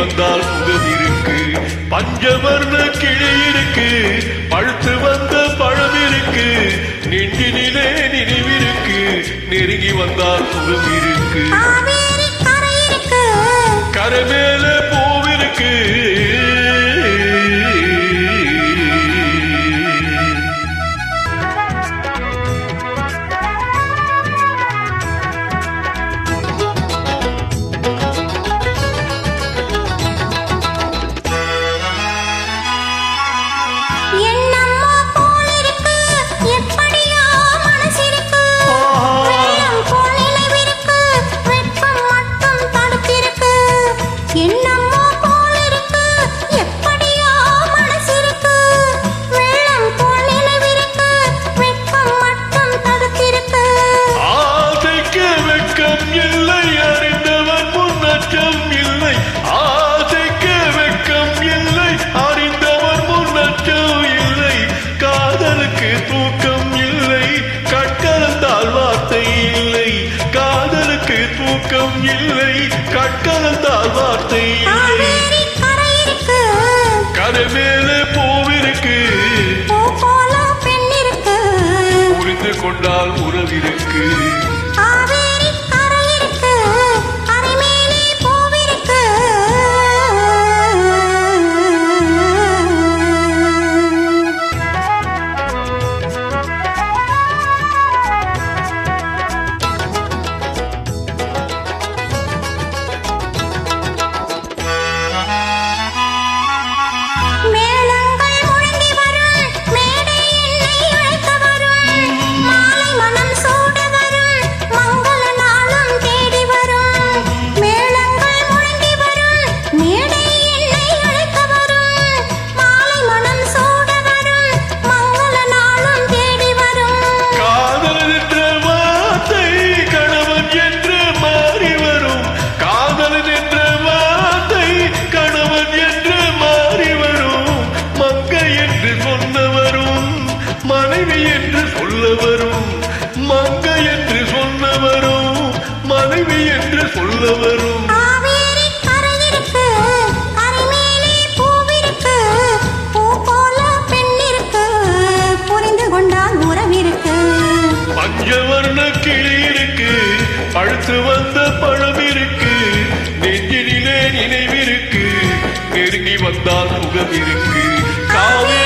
வந்தால் சுகம் இருக்கு. பஞ்சவர்ண கிளி இருக்கு, பழுத்து வந்த பழம் இருக்கு, நெஞ்சினிலே நினைவிருக்கு, நெருங்கி வந்தால் சுகம் இருக்கு. கரை மேல பூவிருக்கு. தூக்கம் இல்லை, கற்கலந்தால் வார்த்தை இல்லை. கரை மேலே பூவிருக்கு, புரிந்து கொண்டால் உறவிருக்கு. மனைவி என்று சொல்லவரும், மங்கை என்று சொன்னவரும், மனைவி என்று சொல்லவரும். பஞ்சவர்ண கிளி இருக்கு, பழுத்து வந்த பழம் இருக்கு, நெஞ்சினிலே நினைவிருக்கு, நெருங்கி வந்தால் சுகம் இருக்கு. காவே